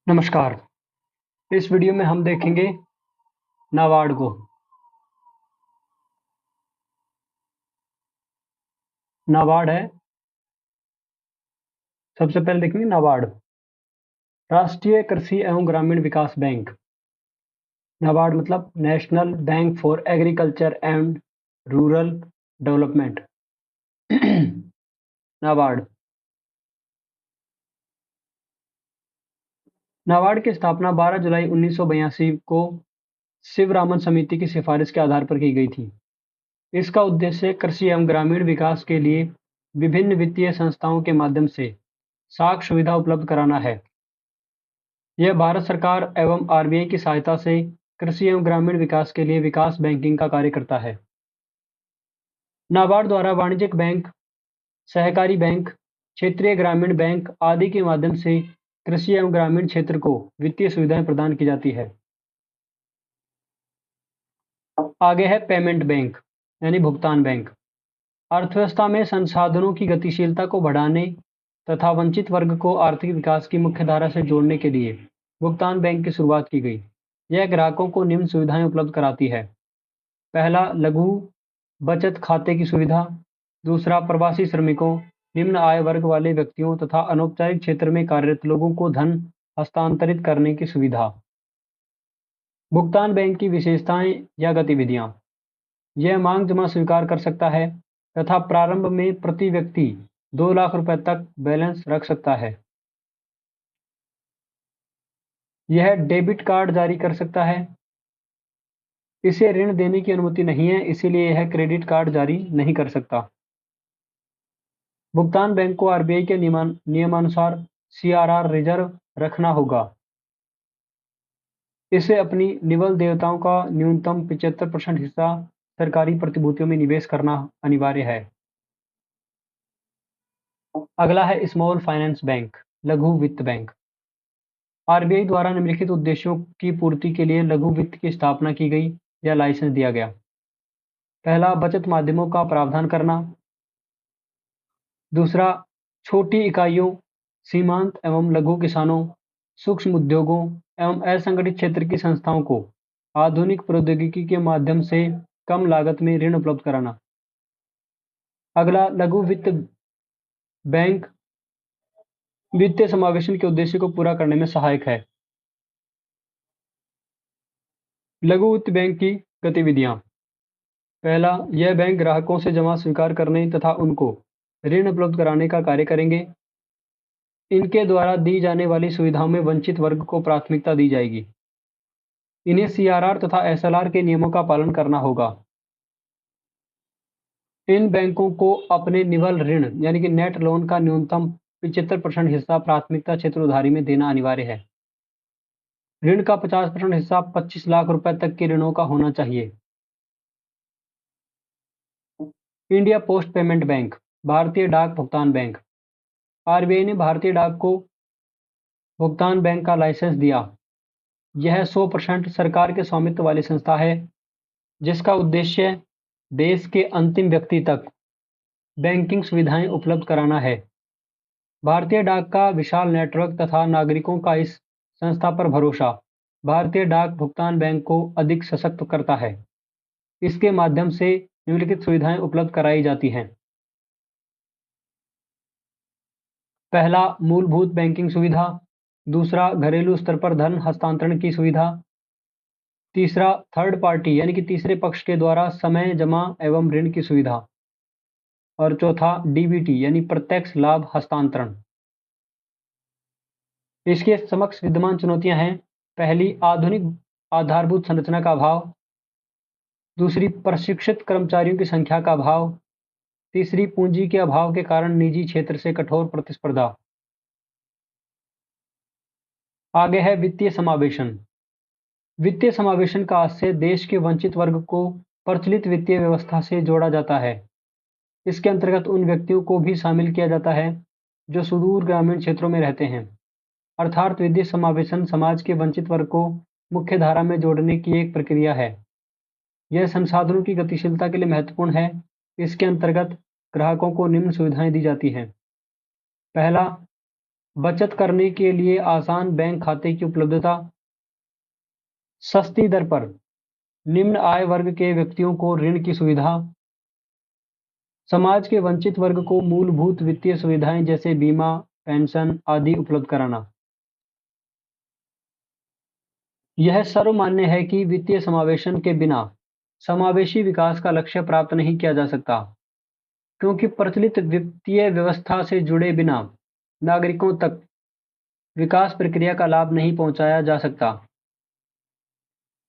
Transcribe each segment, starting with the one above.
नमस्कार। इस वीडियो में हम देखेंगे नाबार्ड को। नाबार्ड है, सबसे पहले देखेंगे नाबार्ड, राष्ट्रीय कृषि एवं ग्रामीण विकास बैंक। नाबार्ड मतलब national bank for agriculture and rural development. NABARD NABARD की स्थापना 12 जुलाई 1982 को शिवरामन समिति की सिफारिश के आधार पर की गई थी। इसका उद्देश्य कृषि एवं ग्रामीण विकास के लिए विभिन्न वित्तीय संस्थाओं के माध्यम से साख सुविधा उपलब्ध कराना है। यह भारत सरकार एवं आरबीआई की सहायता से कृषि एवं ग्रामीण विकास के लिए विकास बैंकिंग का कार्य करता है। नाबार्ड द्वारा वाणिज्यिक बैंक, सहकारी बैंक, क्षेत्रीय ग्रामीण बैंक आदि के माध्यम से कृषि एवं ग्रामीण क्षेत्र को वित्तीय सुविधाएं प्रदान की जाती है। आगे है पेमेंट बैंक यानी भुगतान बैंक। अर्थव्यवस्था में संसाधनों की गतिशीलता को बढ़ाने तथा वंचित वर्ग को आर्थिक विकास की मुख्य धारा से जोड़ने के लिए भुगतान बैंक की शुरुआत की गई। यह ग्राहकों को निम्न सुविधाएं उपलब्ध कराती है। पहला, लघु बचत खाते की सुविधा। दूसरा, प्रवासी श्रमिकों, निम्न आय वर्ग वाले व्यक्तियों तथा अनौपचारिक क्षेत्र में कार्यरत लोगों को धन हस्तांतरित करने की सुविधा। भुगतान बैंक की विशेषताएं या गतिविधियां। यह मांग जमा स्वीकार कर सकता है तथा प्रारंभ में प्रति व्यक्ति 2 लाख रुपए तक बैलेंस रख सकता है। यह डेबिट कार्ड जारी कर सकता है। इसे ऋण देने की अनुमति नहीं है, इसीलिए यह क्रेडिट कार्ड जारी नहीं कर सकता। भुगतान बैंक को आरबीआई के नियमानुसार सीआरआर रिजर्व रखना होगा। इसे अपनी निवल देयताओं का न्यूनतम 75% हिस्सा सरकारी प्रतिभूतियों में निवेश करना अनिवार्य है। अगला है स्मॉल फाइनेंस बैंक, लघु वित्त बैंक। आरबीआई द्वारा निम्नलिखित उद्देश्यों की पूर्ति के लिए लघु वित्त की स्थापना की गई या लाइसेंस दिया गया। पहला, बचत माध्यमों का प्रावधान करना। दूसरा, छोटी इकाइयों, सीमांत एवं लघु किसानों, सूक्ष्म उद्योगों एवं असंगठित क्षेत्र की संस्थाओं को आधुनिक प्रौद्योगिकी के माध्यम से कम लागत में ऋण उपलब्ध कराना। अगला, लघु वित्त बैंक वित्तीय समावेशन के उद्देश्य को पूरा करने में सहायक है। लघु वित्त बैंक की गतिविधियां। पहला, यह बैंक ग्राहकों से जमा स्वीकार करने तथा उनको ऋण उपलब्ध कराने का कार्य करेंगे। इनके द्वारा दी जाने वाली सुविधाओं में वंचित वर्ग को प्राथमिकता दी जाएगी। इन्हें सीआरआर तथा एसएलआर के नियमों का पालन करना होगा। इन बैंकों को अपने निवल ऋण यानी कि नेट लोन का न्यूनतम 75% हिस्सा प्राथमिकता क्षेत्र उधारी में देना अनिवार्य है। ऋण का 50% हिस्सा 25 लाख रुपए तक के ऋणों का होना चाहिए। इंडिया पोस्ट पेमेंट बैंक, भारतीय डाक भुगतान बैंक। आरबीआई ने भारतीय डाक को भुगतान बैंक का लाइसेंस दिया। यह 100% सरकार के स्वामित्व वाली संस्था है, जिसका उद्देश्य देश के अंतिम व्यक्ति तक बैंकिंग सुविधाएं उपलब्ध कराना है। भारतीय डाक का विशाल नेटवर्क तथा नागरिकों का इस संस्था पर भरोसा भारतीय डाक भुगतान बैंक को अधिक सशक्त करता है। इसके माध्यम से निम्नलिखित सुविधाएं उपलब्ध कराई जाती हैं। पहला, मूलभूत बैंकिंग सुविधा। दूसरा, घरेलू स्तर पर धन हस्तांतरण की सुविधा। तीसरा, थर्ड पार्टी यानी कि तीसरे पक्ष के द्वारा समय जमा एवं ऋण की सुविधा। और चौथा, डीबीटी यानी प्रत्यक्ष लाभ हस्तांतरण। इसके समक्ष विद्यमान चुनौतियां हैं। पहली, आधुनिक आधारभूत संरचना का अभाव। दूसरी, प्रशिक्षित कर्मचारियों की संख्या का अभाव। तीसरी, पूंजी के अभाव के कारण निजी क्षेत्र से कठोर प्रतिस्पर्धा। आगे है वित्तीय समावेशन। वित्तीय समावेशन का आशय देश के वंचित वर्ग को प्रचलित वित्तीय व्यवस्था से जोड़ा जाता है। इसके अंतर्गत उन व्यक्तियों को भी शामिल किया जाता है जो सुदूर ग्रामीण क्षेत्रों में रहते हैं। अर्थात वित्तीय समावेशन समाज के वंचित वर्ग को मुख्य धारा में जोड़ने की एक प्रक्रिया है। यह संसाधनों की गतिशीलता के लिए महत्वपूर्ण है। इसके अंतर्गत ग्राहकों को निम्न सुविधाएं दी जाती हैं। पहला, बचत करने के लिए आसान बैंक खाते की उपलब्धता, सस्ती दर पर निम्न आय वर्ग के व्यक्तियों को ऋण की सुविधा, समाज के वंचित वर्ग को मूलभूत वित्तीय सुविधाएं जैसे बीमा, पेंशन आदि उपलब्ध कराना। यह सर्वमान्य है कि वित्तीय समावेशन के बिना समावेशी विकास का लक्ष्य प्राप्त नहीं किया जा सकता, क्योंकि प्रचलित वित्तीय व्यवस्था से जुड़े बिना नागरिकों तक विकास प्रक्रिया का लाभ नहीं पहुंचाया जा सकता।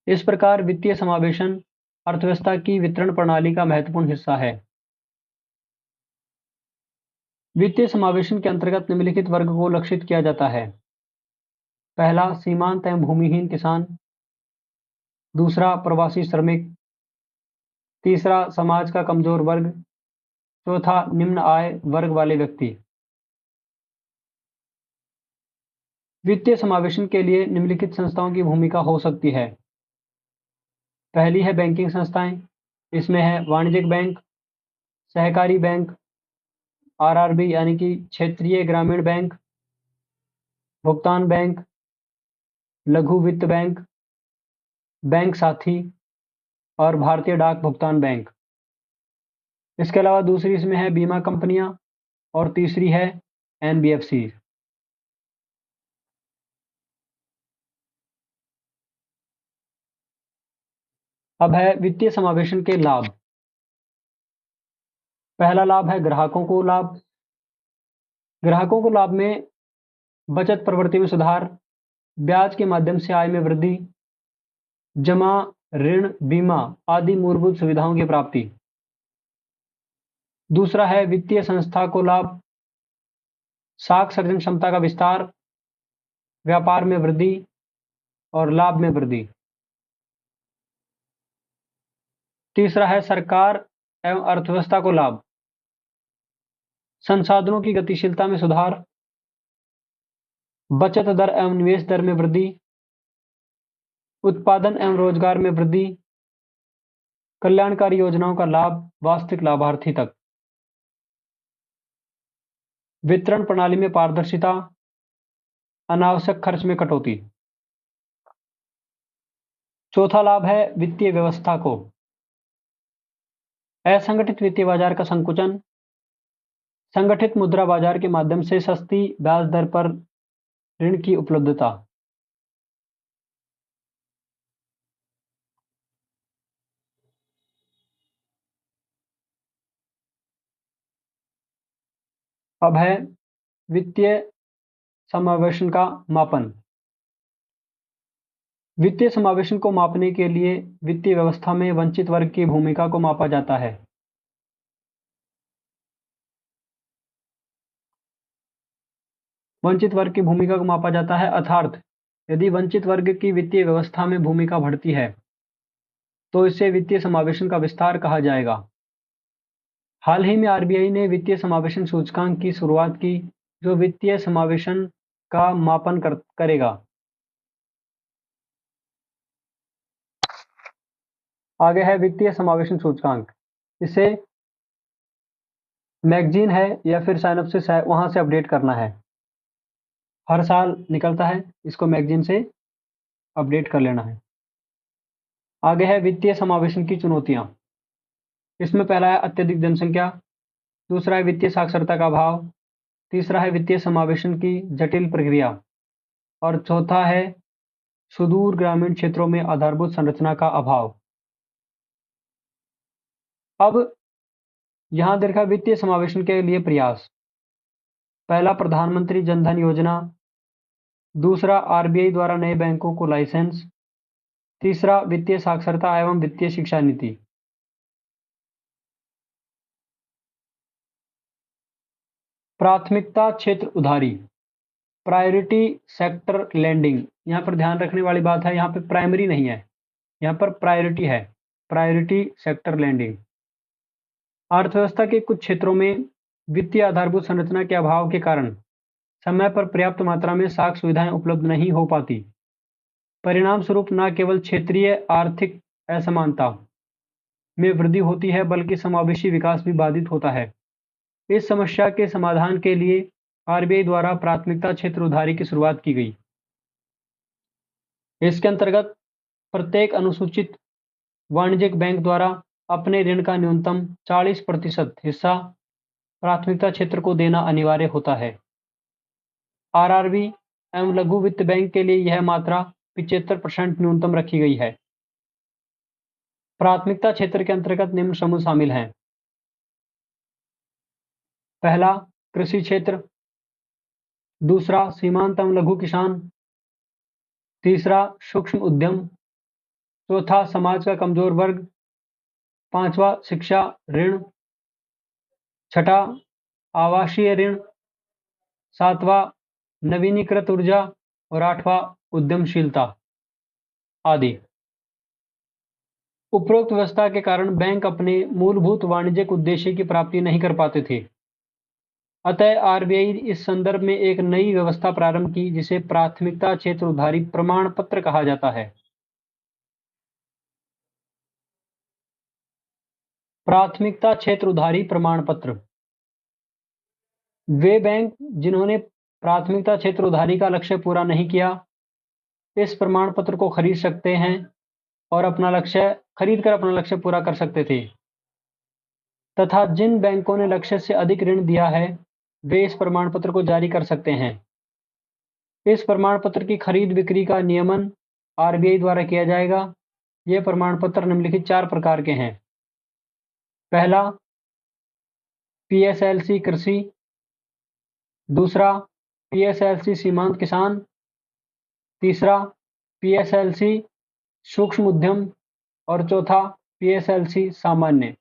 इस प्रकार वित्तीय समावेशन अर्थव्यवस्था की वितरण प्रणाली का महत्वपूर्ण हिस्सा है। वित्तीय समावेशन के अंतर्गत निम्नलिखित वर्ग को लक्षित किया जाता है। पहला, सीमांत एवं भूमिहीन किसान। दूसरा, प्रवासी श्रमिक। तीसरा, समाज का कमजोर वर्ग। चौथा, निम्न आय वर्ग वाले व्यक्ति। वित्तीय समावेशन के लिए निम्नलिखित संस्थाओं की भूमिका हो सकती है। पहली है बैंकिंग संस्थाएं। इसमें है वाणिज्यिक बैंक, सहकारी बैंक, आरआरबी यानी कि क्षेत्रीय ग्रामीण बैंक, भुगतान बैंक, लघु वित्त बैंक, बैंक साथी और भारतीय डाक भुगतान बैंक। इसके अलावा दूसरी इसमें है बीमा कंपनियां और तीसरी है एनबीएफसी। अब है वित्तीय समावेशन के लाभ। पहला लाभ है ग्राहकों को लाभ। ग्राहकों को लाभ में बचत प्रवृत्ति में सुधार, ब्याज के माध्यम से आय में वृद्धि, जमा, ऋण, बीमा आदि मूलभूत सुविधाओं की प्राप्ति। दूसरा है वित्तीय संस्था को लाभ, साख सर्जन क्षमता का विस्तार, व्यापार में वृद्धि और लाभ में वृद्धि। तीसरा है सरकार एवं अर्थव्यवस्था को लाभ, संसाधनों की गतिशीलता में सुधार, बचत दर एवं निवेश दर में वृद्धि, उत्पादन एवं रोजगार में वृद्धि, कल्याणकारी योजनाओं का लाभ वास्तविक लाभार्थी तक, वितरण प्रणाली में पारदर्शिता, अनावश्यक खर्च में कटौती। चौथा लाभ है वित्तीय व्यवस्था को, असंगठित वित्तीय बाजार का संकुचन, संगठित मुद्रा बाजार के माध्यम से सस्ती ब्याज दर पर ऋण की उपलब्धता। अब है वित्तीय समावेशन का मापन। वित्तीय समावेशन को मापने के लिए वित्तीय व्यवस्था में वंचित वर्ग की भूमिका को मापा जाता है। वंचित वर्ग की भूमिका को मापा जाता है अर्थात यदि वंचित वर्ग की वित्तीय व्यवस्था में भूमिका बढ़ती है तो इसे वित्तीय समावेशन का विस्तार कहा जाएगा। हाल ही में आरबीआई ने वित्तीय समावेशन सूचकांक की शुरुआत की, जो वित्तीय समावेशन का मापन करेगा। आगे है वित्तीय समावेशन सूचकांक। इसे मैगजीन है या फिर साइनॉप्सिस है, वहां से अपडेट करना है। हर साल निकलता है, इसको मैगजीन से अपडेट कर लेना है। आगे है वित्तीय समावेशन की चुनौतियां। इसमें पहला है अत्यधिक जनसंख्या, दूसरा है वित्तीय साक्षरता का अभाव, तीसरा है वित्तीय समावेशन की जटिल प्रक्रिया और चौथा है सुदूर ग्रामीण क्षेत्रों में आधारभूत संरचना का अभाव। अब यहां देखा वित्तीय समावेशन के लिए प्रयास। पहला, प्रधानमंत्री जन धन योजना। दूसरा, आरबीआई द्वारा नए बैंकों को लाइसेंस। तीसरा, वित्तीय साक्षरता एवं वित्तीय शिक्षा नीति। प्राथमिकता क्षेत्र उधारी, प्रायोरिटी सेक्टर लैंडिंग। यहाँ पर ध्यान रखने वाली बात है, यहाँ पे प्राइमरी नहीं है, यहाँ पर प्रायोरिटी है, प्रायोरिटी सेक्टर लैंडिंग। अर्थव्यवस्था के कुछ क्षेत्रों में वित्तीय आधारभूत संरचना के अभाव के कारण समय पर पर्याप्त मात्रा में साख सुविधाएं उपलब्ध नहीं हो पाती। परिणाम स्वरूप न केवल क्षेत्रीय आर्थिक असमानता में वृद्धि होती है, बल्कि समावेशी विकास भी बाधित होता है। इस समस्या के समाधान के लिए आरबीआई द्वारा प्राथमिकता क्षेत्र उधारी की शुरुआत की गई। इसके अंतर्गत प्रत्येक अनुसूचित वाणिज्यिक बैंक द्वारा अपने ऋण का न्यूनतम 40% हिस्सा प्राथमिकता क्षेत्र को देना अनिवार्य होता है। आरआरबी एवं लघु वित्त बैंक के लिए यह मात्रा 75% न्यूनतम रखी गई है। प्राथमिकता क्षेत्र के अंतर्गत निम्न समूह शामिल हैं। पहला, कृषि क्षेत्र। दूसरा, सीमांत एवं लघु किसान। तीसरा, सूक्ष्म उद्यम। चौथा, समाज का कमजोर वर्ग। पांचवा, शिक्षा ऋण। छठा, आवासीय ऋण। सातवां, नवीनीकृत ऊर्जा। और आठवां, उद्यमशीलता आदि। उपरोक्त व्यवस्था के कारण बैंक अपने मूलभूत वाणिज्यिक उद्देश्य की प्राप्ति नहीं कर पाते थे। अतः आरबीआई इस संदर्भ में एक नई व्यवस्था प्रारंभ की जिसे प्राथमिकता क्षेत्र उधारी प्रमाण पत्र कहा जाता है। प्राथमिकता क्षेत्र उधारी प्रमाण पत्र। वे बैंक जिन्होंने प्राथमिकता क्षेत्र उधारी का लक्ष्य पूरा नहीं किया, इस प्रमाण पत्र को खरीद सकते हैं और खरीद कर अपना लक्ष्य पूरा कर सकते थे। तथा जिन बैंकों ने लक्ष्य से अधिक ऋण दिया है, वे इस प्रमाण पत्र को जारी कर सकते हैं। इस प्रमाण पत्र की खरीद बिक्री का नियमन आरबीआई द्वारा किया जाएगा। ये प्रमाण पत्र निम्नलिखित 4 प्रकार के हैं। पहला, पीएसएलसी कृषि। दूसरा, पीएसएलसी सीमांत किसान। तीसरा, पीएसएलसी सूक्ष्म उद्यम। और चौथा, पीएसएलसी सामान्य।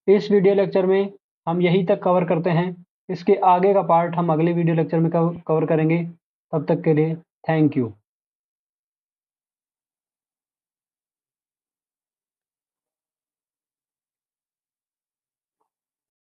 इस वीडियो लेक्चर में हम यहीं तक कवर करते हैं। इसके आगे का पार्ट हम अगले वीडियो लेक्चर में कवर करेंगे। तब तक के लिए थैंक यू।